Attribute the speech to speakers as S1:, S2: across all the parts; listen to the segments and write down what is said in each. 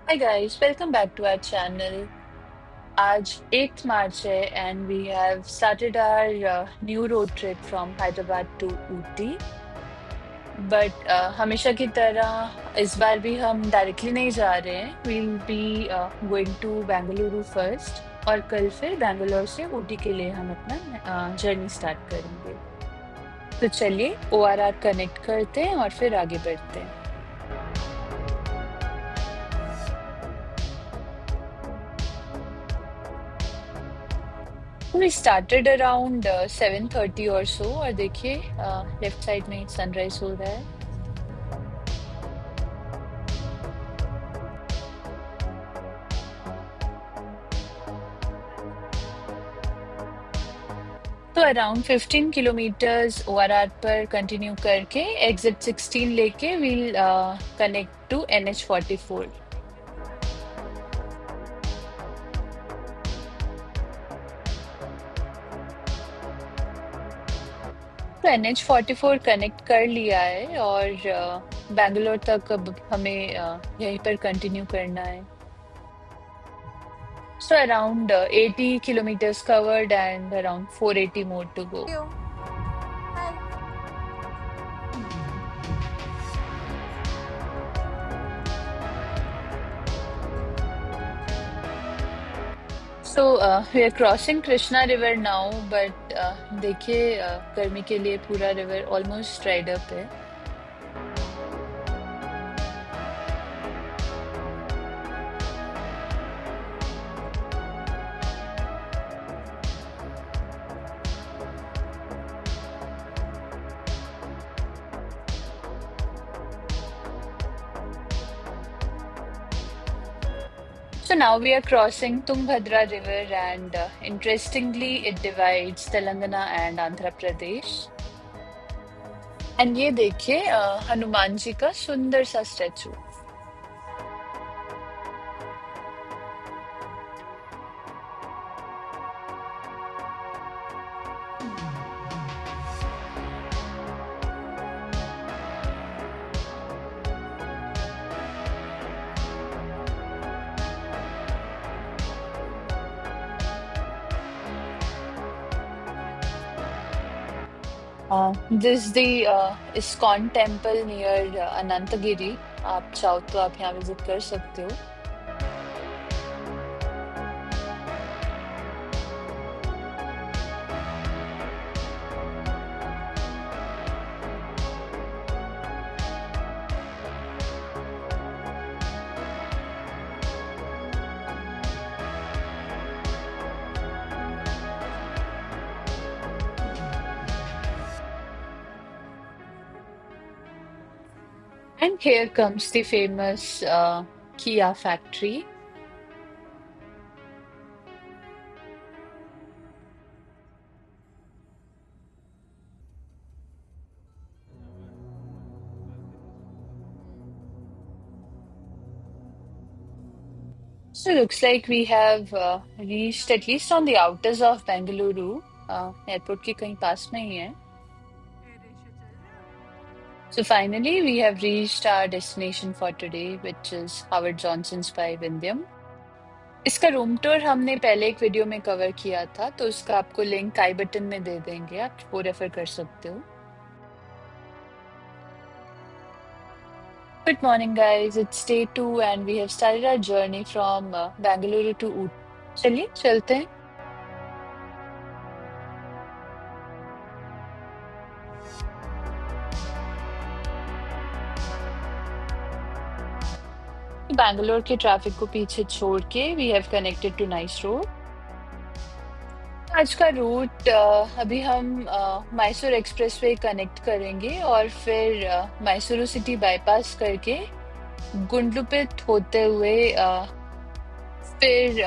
S1: Hi guys, welcome back to our channel. आज 8th March है and we have started our new road trip from Hyderabad to Ooty. But हमेशा की तरह इस बार भी हम डायरेक्टली नहीं जा रहे हैं. We'll be going to Bengaluru first और कल फिर बेंगलोर से ऊटी के लिए हम अपना जर्नी स्टार्ट करेंगे. तो चलिए ORR कनेक्ट करते हैं और फिर आगे बढ़ते हैं. We started around 7:30 or so और देखिए लेफ्ट साइड में सनराइज हो रहा है. तो अराउंड 15 किलोमीटर्स ORR पर कंटिन्यू करके एग्जिट 16 लेके वील कनेक्ट टू NH44. तो NH44 कनेक्ट कर लिया है और बेंगलोर तक अब हमें यहीं पर कंटिन्यू करना है. So around 80 kilometers covered and around 480 more to go.
S2: You. Hi.
S1: So we are crossing Krishna River now, but देखिए गर्मी के लिए पूरा river almost dried up है. So now we are crossing Tungbhadra River and interestingly it divides Telangana and Andhra Pradesh. And ये देखिए हनुमान जी का सुंदर सा statue. This is the ISKCON temple near Anantagiri. आप चाहो तो आप यहाँ विजिट कर सकते हो. And here comes the famous Kia factory. So looks like we have reached at least on the outers of Bengaluru. Airport के कहीं पास में ही है. So finally, we have reached our destination for today, which is Howard Johnson's by Vindhyam. इसका room tour हमने पहले एक video में cover किया था, तो उसका आपको लिंक आई बटन में दे देंगे, आप वो रेफर कर सकते हो. Good morning, guys. It's day 2 and we have started our journey from Bengaluru to Ooty. चलिए चलते हैं. बैंगलोर के ट्रैफिक को पीछे छोड़ के we have connected to NICE road. आज का रूट अभी हम मैसूर एक्सप्रेसवे कनेक्ट करेंगे और फिर मैसूरू सिटी बाईपास करके गुंडलुपेट होते हुए फिर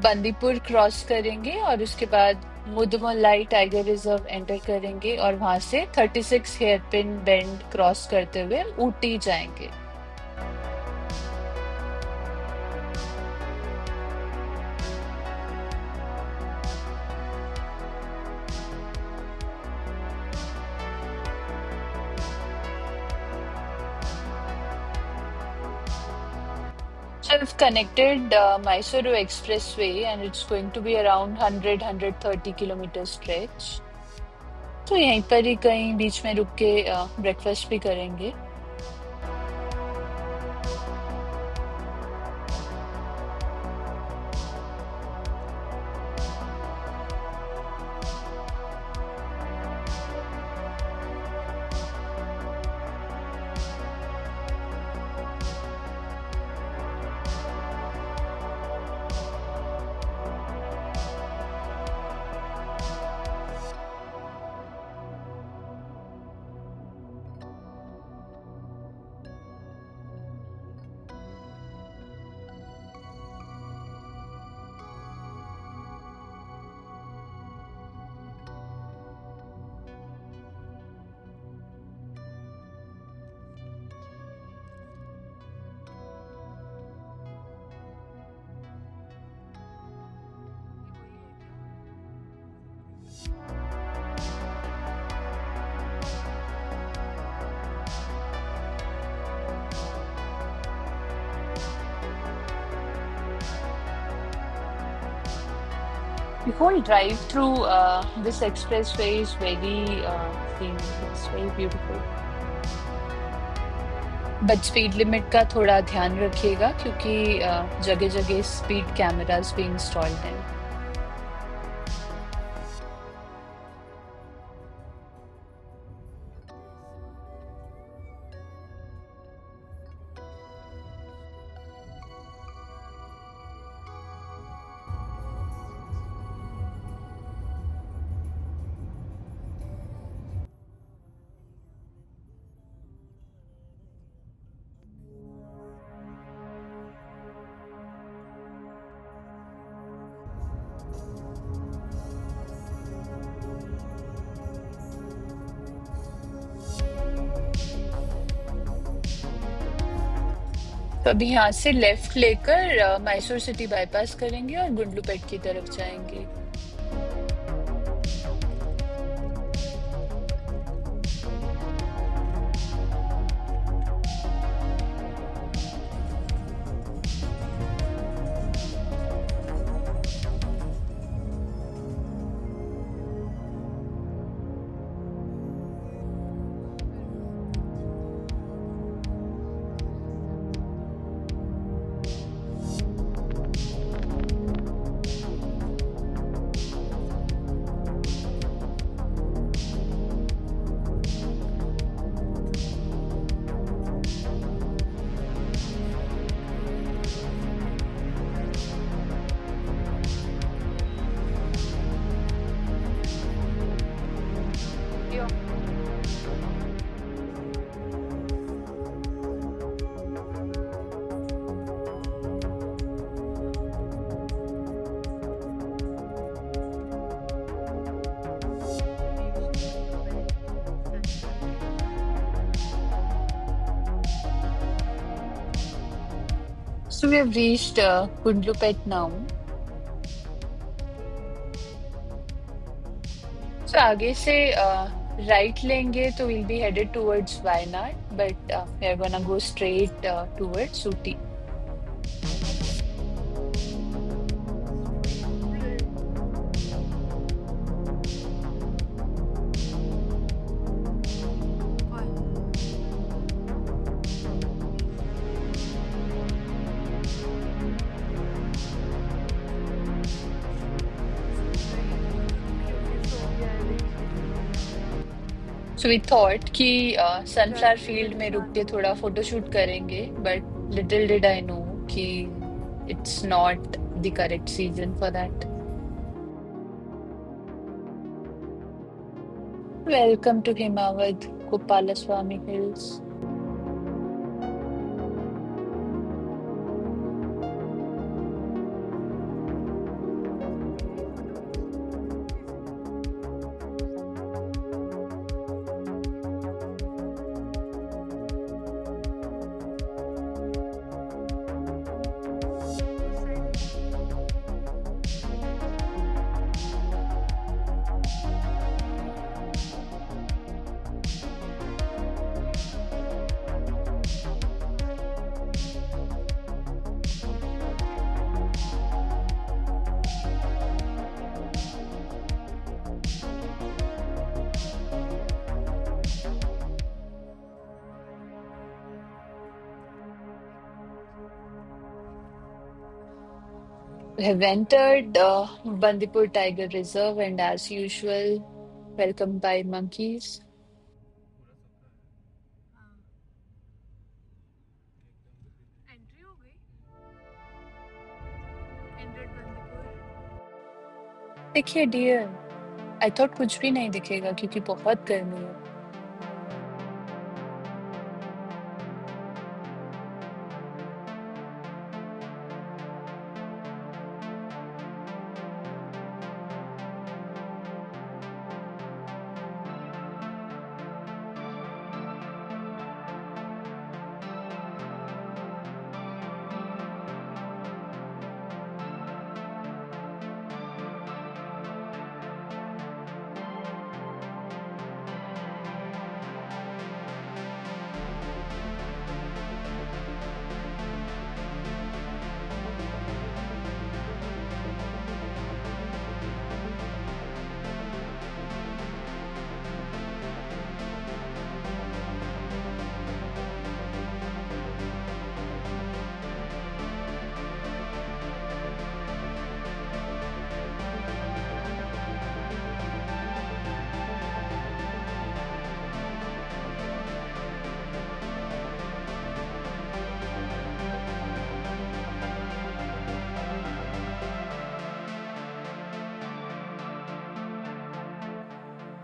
S1: बंदीपुर क्रॉस करेंगे और उसके बाद मुदुमलाई टाइगर रिजर्व एंटर करेंगे और वहां से 36 हेयरपिन बेंड क्रॉस करते हुए ऊटी जाएंगे. have connected Mysuru Expressway and it's going to be around 130 kilometer stretch. तो यहीं पर ही कहीं बीच में रुक के ब्रेकफास्ट भी करेंगे. The whole drive through this expressway is very scenic. It's very beautiful. But speed limit का थोड़ा ध्यान रखिएगा क्योंकि जगह जगह स्पीड कैमरास भी इंस्टॉल्ड हैं. तो अभी यहाँ से लेफ्ट लेकर मैसूर सिटी बाईपास करेंगे और गुंडलुपेट की तरफ जाएंगे. So we have reached Gundlupet now. So आगे से right लेंगे तो we'll be headed towards Wayanad, but we are gonna go straight towards Ooty. So we thought कि sunflower field में रुक के थोड़ा फोटोशूट करेंगे, but little did I know कि it's not the correct season for that. Welcome to Himawad, Gopalaswamy Hills. We have entered Bandipur Tiger Reserve, and as usual, welcomed by monkeys.
S2: हाँ entry हो गई एंड्रेड बंदीपुर
S1: देखिए dear, I thought कुछ भी नहीं दिखेगा क्योंकि बहुत गर्मी है।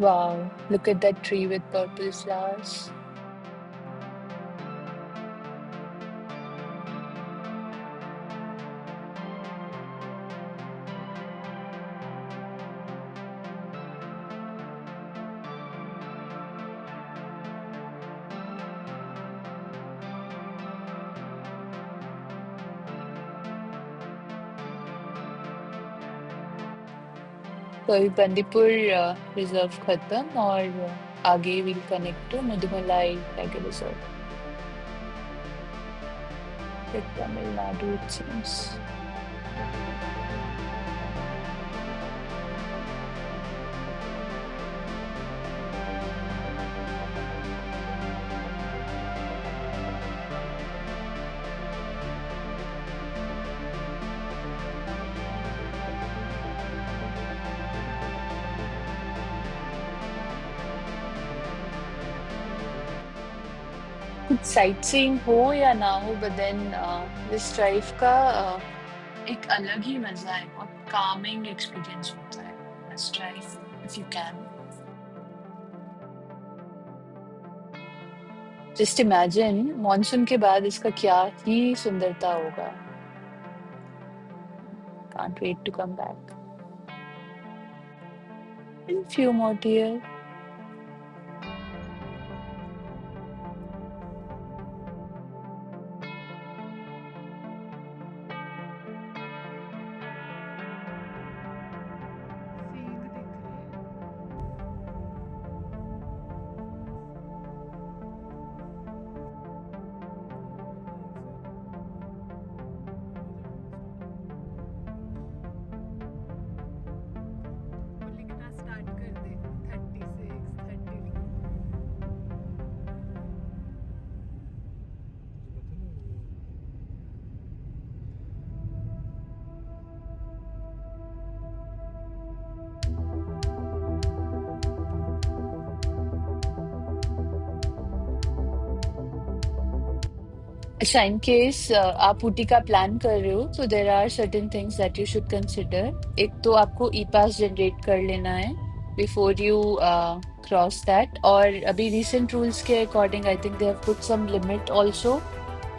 S1: Wow, look at that tree with purple flowers. तो अभी बंदीपुर रिजर्व खत्म और आगे will connect to Mudumalai tiger reserve with Tamil Nadu, it seems. कुछ साइट सीइंग हो या ना हो, बट देन दिस ड्राइव का एक अलग ही मजा है, बहुत कामिंग एक्सपीरियंस होता है this drive if you can. Just imagine monsoon के बाद इसका क्या ही सुंदरता होगा। Can't wait to come back in few more year.
S2: सींग दिख रही है वो लिखना स्टार्ट कर दे 36 30
S1: अच्छा, इन केस आप ऊटी का प्लान कर रहे हो तो there are certain things that you should consider. एक तो आपको ई पास जनरेट कर लेना है बिफोर यू क्रॉस दैट, और अभी रिसेंट रूल्स के according I think they have put some limit also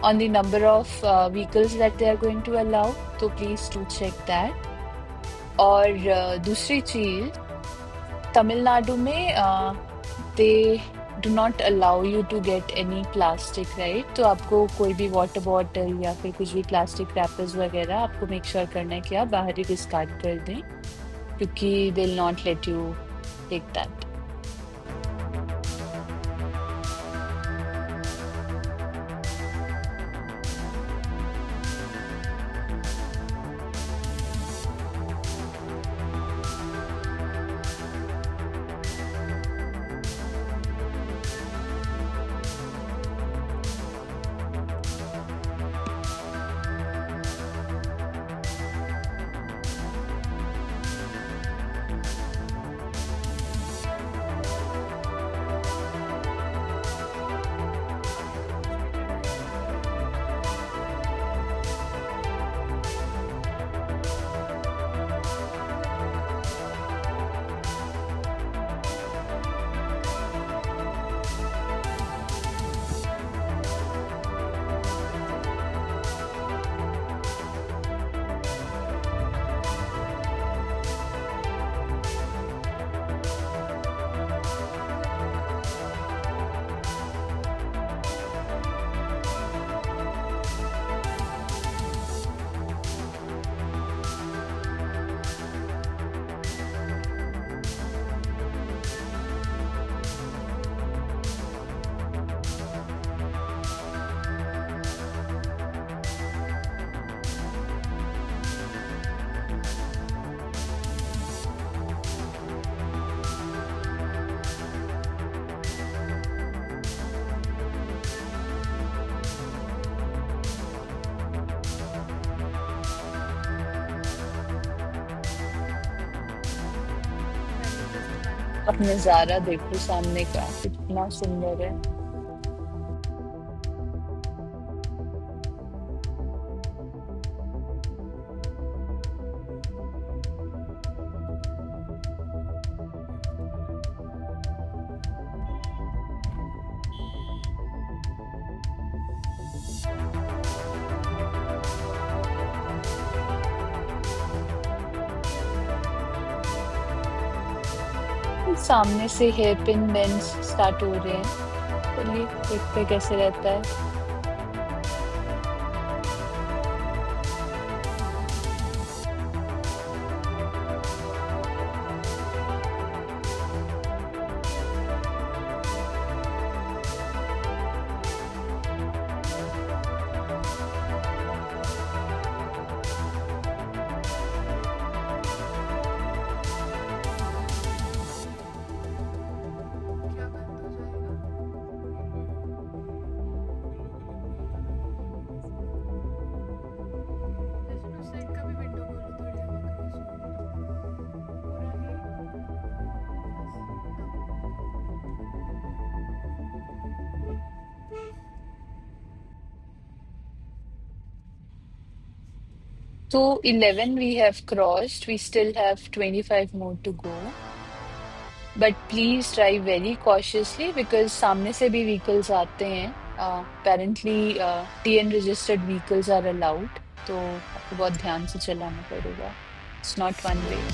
S1: on the number of vehicles that they are going to allow, तो please do check that। और दूसरी चीज, तमिलनाडु में they do not allow you to get any plastic, right? तो आपको कोई भी water bottle या फिर कुछ भी प्लास्टिक रैपर्स वगैरह आपको मेक श्योर करना है कि आप बाहर ही डिस्कार्ड कर दें, क्योंकि they will not let you take that. अब नजारा देखो सामने का कितना सुंदर है। सामने से हेयर पिन बेंड्स स्टार्ट हो रहे हैं। चलिए देखते हैं कैसे रहता है।
S2: क्या बंद हो जाएगा? जैसे उस साइड का भी विंडो खोलो, थोड़ी हवा क्रॉस हो। पूरा नहीं, बस हाँ।
S1: So 11 we have crossed. We still have 25 more to go. But please drive very cautiously because सामने से भी vehicles आते हैं. Apparently, TN registered vehicles are allowed. तो आपको बहुत ध्यान से चलाना पड़ेगा. It's not one way.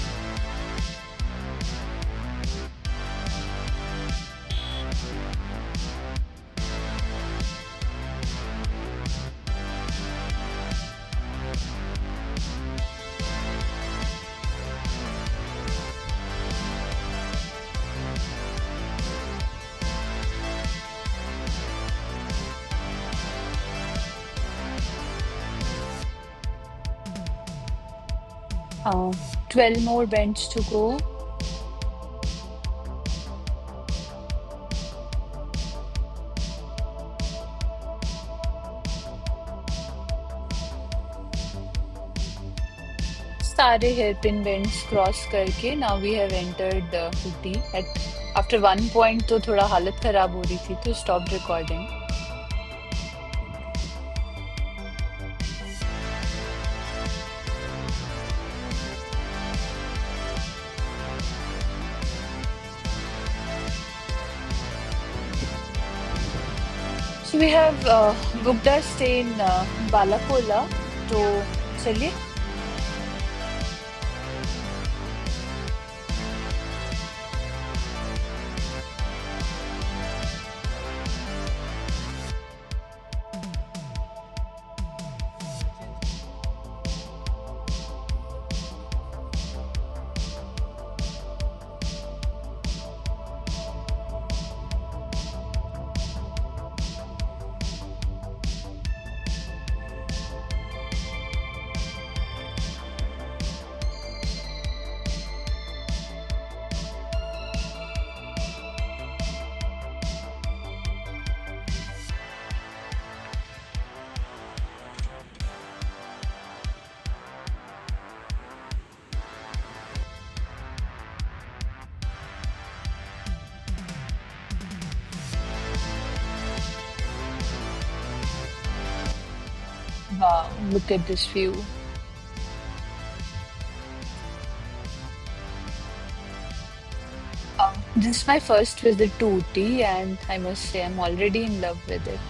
S1: 12 more bends to go. सारे हेयरपिन बेंड्स क्रॉस करके now we have entered Ooty at after one point तो थोड़ा हालत खराब हो रही थी तो स्टॉप रिकॉर्डिंग.
S2: ठीक है।
S1: So we have booked our stay in Balakola. तो चलिए.
S2: Budget
S1: Wow, look at this view. This is my first visit to Ooty, and I must say I'm already in love with it.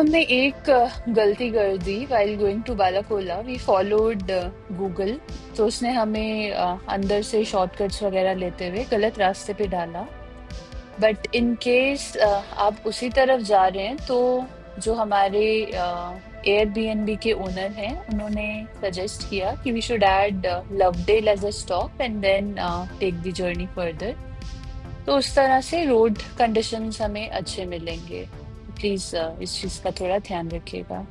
S1: हमने एक गलती कर दी while going to बालाकोला. We followed Google. तो उसने हमें अंदर से शॉर्टकट्स वगैरह लेते हुए गलत रास्ते पे डाला. बट इन केस आप उसी तरफ जा रहे हैं तो जो हमारे एयरबीएनबी के ओनर हैं उन्होंने सजेस्ट किया कि we should add Lovedale as a stop and then take the journey further. तो उस तरह से रोड कंडीशंस हमें अच्छे मिलेंगे. प्लीज इस चीज का थोड़ा ध्यान रखिएगा.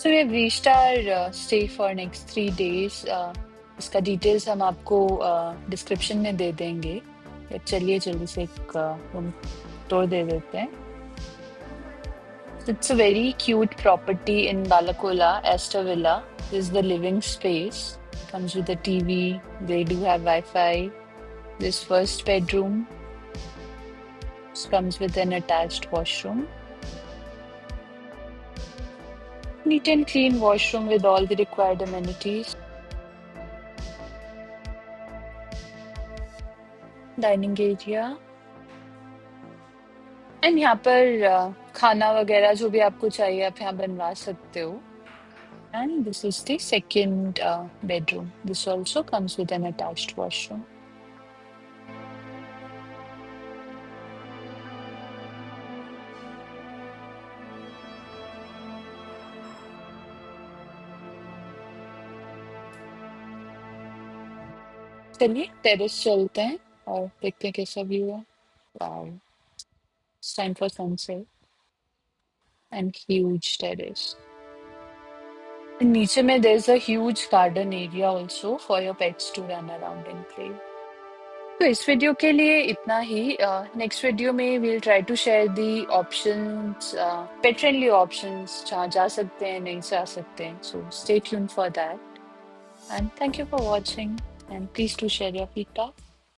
S1: So we have reached our stay for next 3 days. इसका डिटेल्स हम आपको डिस्क्रिप्शन में दे देंगे. चलिए जल्दी से एक रूम टूर दे देते हैं. It's a very cute property in Balakola, Aster Villa. This is the living space. Comes with a TV. They do have Wi-Fi. This first bedroom. This comes with an attached washroom. Neat and clean washroom with all the required amenities. Dining area. And यहाँ पर खाना वगैरह जो भी आपको चाहिए आप यहाँ बनवा सकते हो. And this is the second bedroom. This also comes with an attached washroom. चलिए टेरेस चलते हैं और देखते हैं कैसा व्यू है. Wow, it's time for sunset and huge terrace. नीचे में there is a huge garden area also for your pets to run around and play. तो इस वीडियो के लिए इतना ही. नेक्स्ट वीडियो में we'll try to share the options, pet friendly options जहाँ जा सकते हैं नहीं जा सकते हैं. So stay tune for that and thank you for watching and please to share your feedback.